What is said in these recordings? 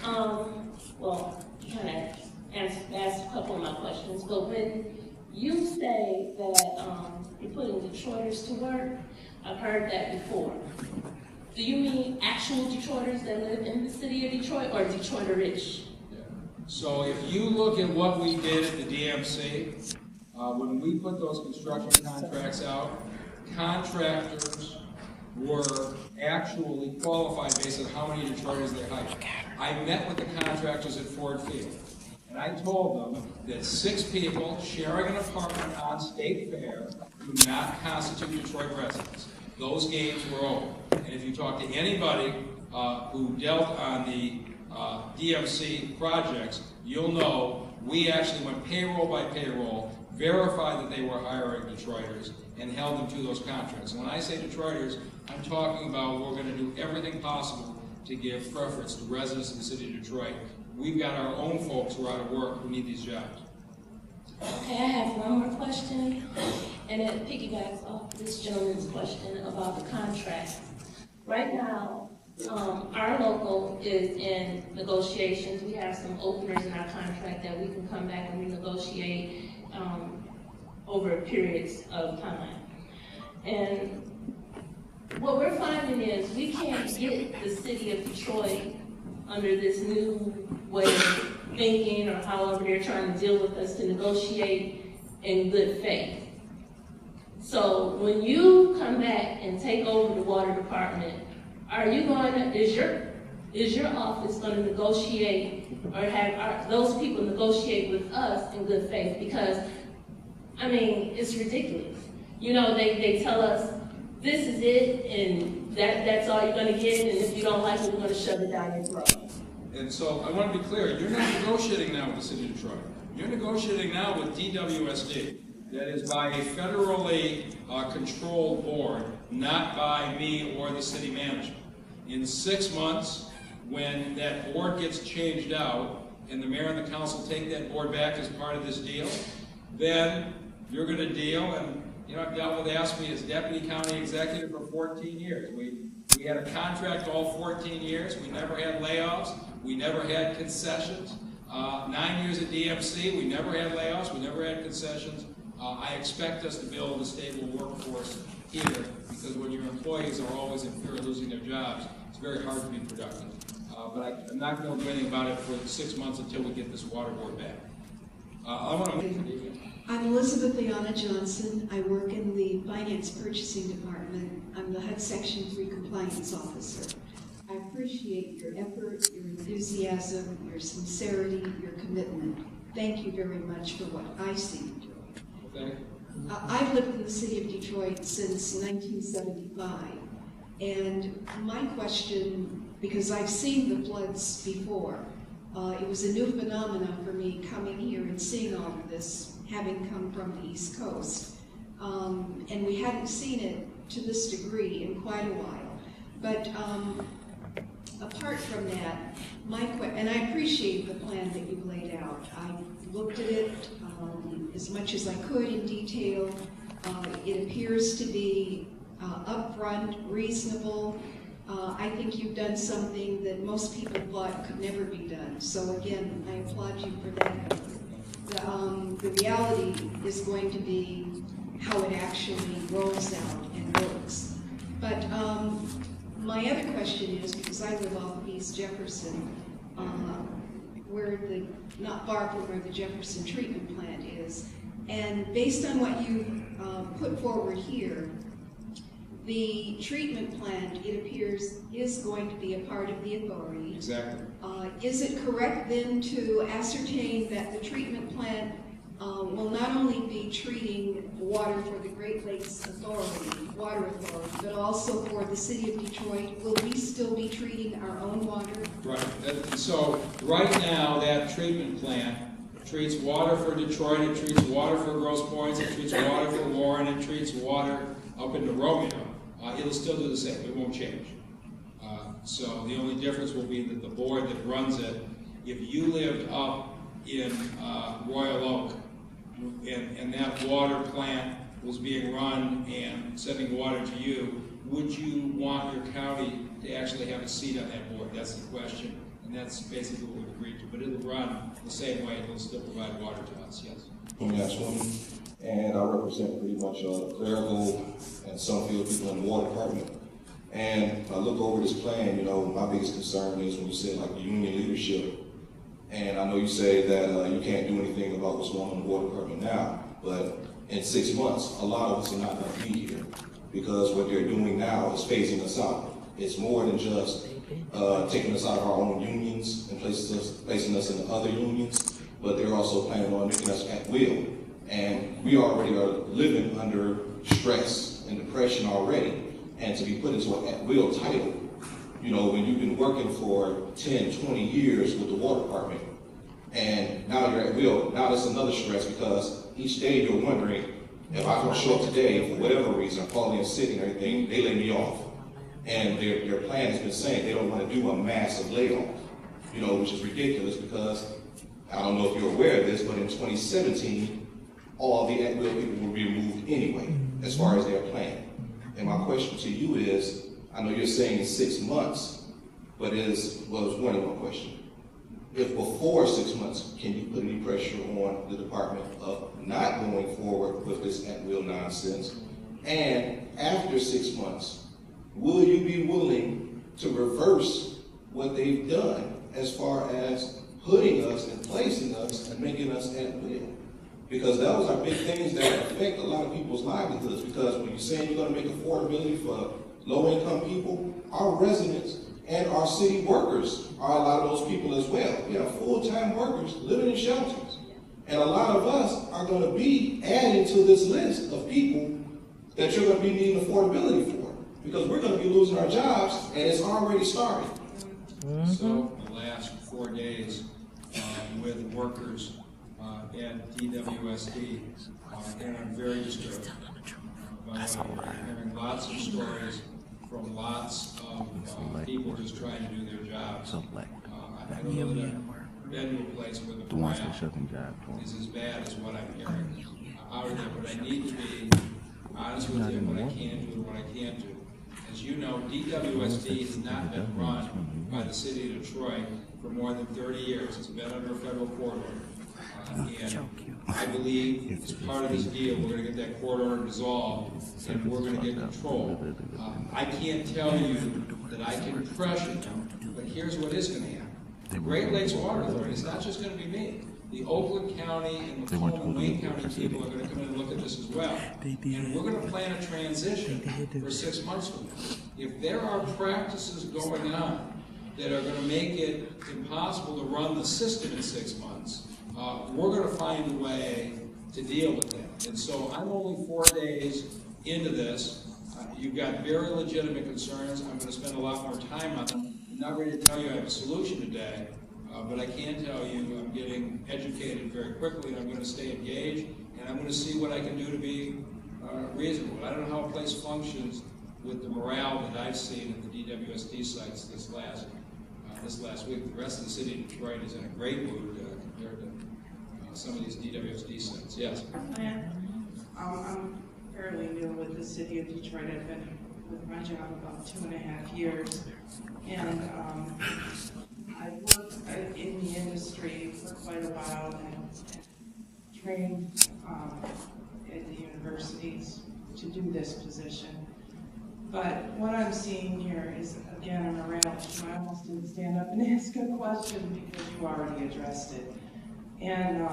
Well, you kind of asked a couple of my questions, but when you say that you're putting Detroiters to work, I've heard that before. Do you mean actual Detroiters that live in the city of Detroit, or Detroiter-ish? Yeah. So if you look at what we did at the DMC, when we put those construction contracts out, contractors were actually qualified based on how many Detroiters they hired. I met with the contractors at Ford Field, and I told them that 6 people sharing an apartment on State Fair do not constitute Detroit residents. Those games were over. And if you talk to anybody who dealt on the DMC projects, you'll know we actually went payroll by payroll, verified that they were hiring Detroiters, and held them to those contracts. And when I say Detroiters, I'm talking about we're going to do everything possible to give preference to residents of the city of Detroit. We've got our own folks who are out of work who need these jobs. Okay, I have one more question, and it piggybacks off this gentleman's question about the contract. Right now, our local is in negotiations. We have some openers in our contract that we can come back and renegotiate over periods of time. And what we're finding is we can't get the city of Detroit under this new way of thinking, or however they're trying to deal with us, to negotiate in good faith. So when you come back and take over the water department, are you going to, is your office going to negotiate, or have those people negotiate with us in good faith? Because, I mean, it's ridiculous. You know, they tell us, this is it, and that's all you're going to get, and if you don't like it, we're going to shove it down your throat. And so I want to be clear, you're not negotiating now with the city of Detroit. You're negotiating now with DWSD. That is by a federally controlled board, not by me or the city management. In 6 months, when that board gets changed out, and the mayor and the council take that board back as part of this deal, then you're going to deal. And you know, I've dealt with ASME as deputy county executive for 14 years. We had a contract all 14 years. We never had layoffs. We never had concessions. 9 years at DMC, we never had layoffs. We never had concessions. I expect us to build a stable workforce here, because when your employees are always in fear of losing their jobs, it's very hard to be productive. But I'm not going to do anything about it for 6 months until we get this water board back. I'm Elizabeth Liana Johnson. I work in the Finance Purchasing Department. I'm the HUD Section 3 Compliance Officer. I appreciate your effort, your enthusiasm, your sincerity, your commitment. Thank you very much for what I see you doing. Okay. I've lived in the city of Detroit since 1975, and my question, because I've seen the floods before, it was a new phenomenon for me coming here and seeing all of this, having come from the East Coast. And we hadn't seen it to this degree in quite a while. But apart from that, and I appreciate the plan that you've laid out. I looked at it as much as I could in detail. It appears to be upfront, reasonable. I think you've done something that most people thought could never be done. So again, I applaud you for that. The reality is going to be how it actually rolls out and works. But my other question is, because I live off of East Jefferson, not far from where the Jefferson treatment plant is, and based on what you put forward here, the treatment plant, it appears, is going to be a part of the authority. Exactly. Is it correct then to ascertain that the treatment plant will not only be treating water for the Great Lakes Authority, Water Authority, but also for the city of Detroit? Will we still be treating our own water? Right. So right now, that treatment plant treats water for Detroit, it treats water for Grosse Pointe, it treats water for Warren, it treats water up into Romeo. It'll still do the same. It won't change. So the only difference will be that the board that runs it, if you lived up in Royal Oak and that water plant was being run and sending water to you, would you want your county to actually have a seat on that board? That's the question. And that's basically what we've agreed to, but it'll run the same way, it'll still provide water to us, yes. And I represent pretty much clerical and some field people in the water department. And I look over this plan, you know, my biggest concern is when you said like the union leadership. And I know you say that you can't do anything about what's going on in the water department now, but in 6 months, a lot of us are not going to be here because what they're doing now is phasing us out. It's more than just taking us out of our own unions and placing us in other unions, but they're also planning on making us at will. And we already are living under stress and depression already, and to be put into an at-will title, you know, when you've been working for 10, 20 years with the water department, and now you're at will, now that's another stress because each day you're wondering, if I don't show up today for whatever reason, I'm calling in sick and everything, they lay me off. And their plan has been saying they don't want to do a massive layoff, you know, which is ridiculous because I don't know if you're aware of this, but in 2017, all the at-will people will be removed anyway, as far as their plan. And my question to you is, I know you're saying 6 months, but it's more than one question. If before 6 months, can you put any pressure on the department of not going forward with this at-will nonsense? And after 6 months, will you be willing to reverse what they've done as far as putting us and placing us and making us at will? Because those are big things that affect a lot of people's livelihoods. Because when you're saying you're going to make affordability for low-income people, our residents and our city workers are a lot of those people as well. We have full-time workers living in shelters. And a lot of us are going to be adding to this list of people that you're going to be needing affordability for. Because we're going to be losing our jobs, and it's already starting. So the last 4 days with workers at DWSD, and I'm very disturbed. Hearing lots of stories from lots of people just trying to do their jobs. I don't know that I've been to a place where the morale is as bad as what I'm hearing out of there, but I need to be honest with you what I can do and what I can't do. As you know, DWSD has not been run by the city of Detroit for more than 30 years. It's been under a federal court order. And I believe as part of this deal, we're going to get that court order dissolved and we're going to get control. I can't tell you that I can pressure them, but here's what is going to happen. The Great Lakes Water Authority, it's not just going to be me. The Oakland County and Macomb and Wayne County people are going to come in and look at this as well. And we're going to plan a transition for 6 months from now. If there are practices going on that are going to make it impossible to run the system in 6 months, we're going to find a way to deal with that. And so I'm only 4 days into this. You've got very legitimate concerns. I'm going to spend a lot more time on them. I'm not ready to tell you I have a solution today. But I can tell you I'm getting educated very quickly, and I'm going to stay engaged, and I'm going to see what I can do to be reasonable. I don't know how a place functions with the morale that I've seen at the DWSD sites this last week. The rest of the city of Detroit is in a great mood compared to some of these DWSD sites. Yes? I'm fairly new with the city of Detroit. I've been with my job about 2.5 years, and I've worked in the industry for quite a while and trained at the universities to do this position. But what I'm seeing here is, again, a morale issue. I almost didn't stand up and ask a question because you already addressed it. And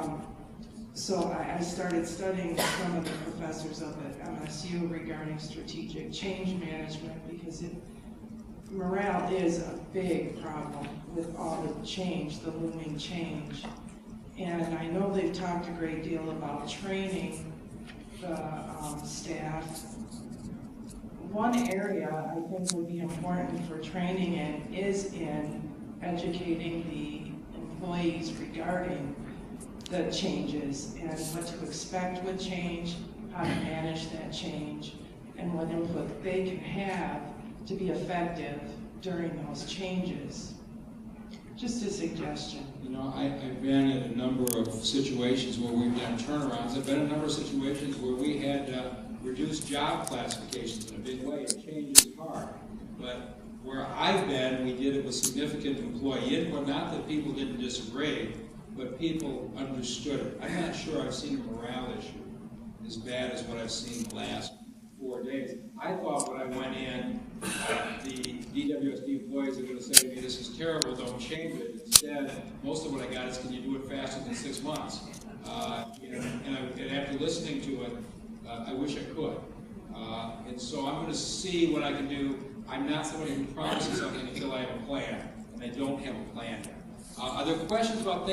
so I started studying with some of the professors up at MSU regarding strategic change management because morale is a big problem with all the change, the looming change. And I know they've talked a great deal about training the staff. One area I think would be important for training in is in educating the employees regarding the changes and what to expect with change, how to manage that change, and what input they can have to be effective during those changes. Just a suggestion. You know, I've been in a number of situations where we've done turnarounds. I've been in a number of situations where we had reduced job classifications in a big way. Change is hard, but we're Where I've been, we did it with significant employee input, not that people didn't disagree, but people understood it. I'm not sure I've seen a morale issue as bad as what I've seen the last 4 days. I thought when I went in, the DWSD employees are going to say to me, this is terrible, don't change it. Instead, most of what I got is, can you do it faster than 6 months? And after listening to it, I wish I could. And so I'm going to see what I can do. I'm not somebody who promises something until I have a plan, and I don't have a plan yet. Are there questions about things?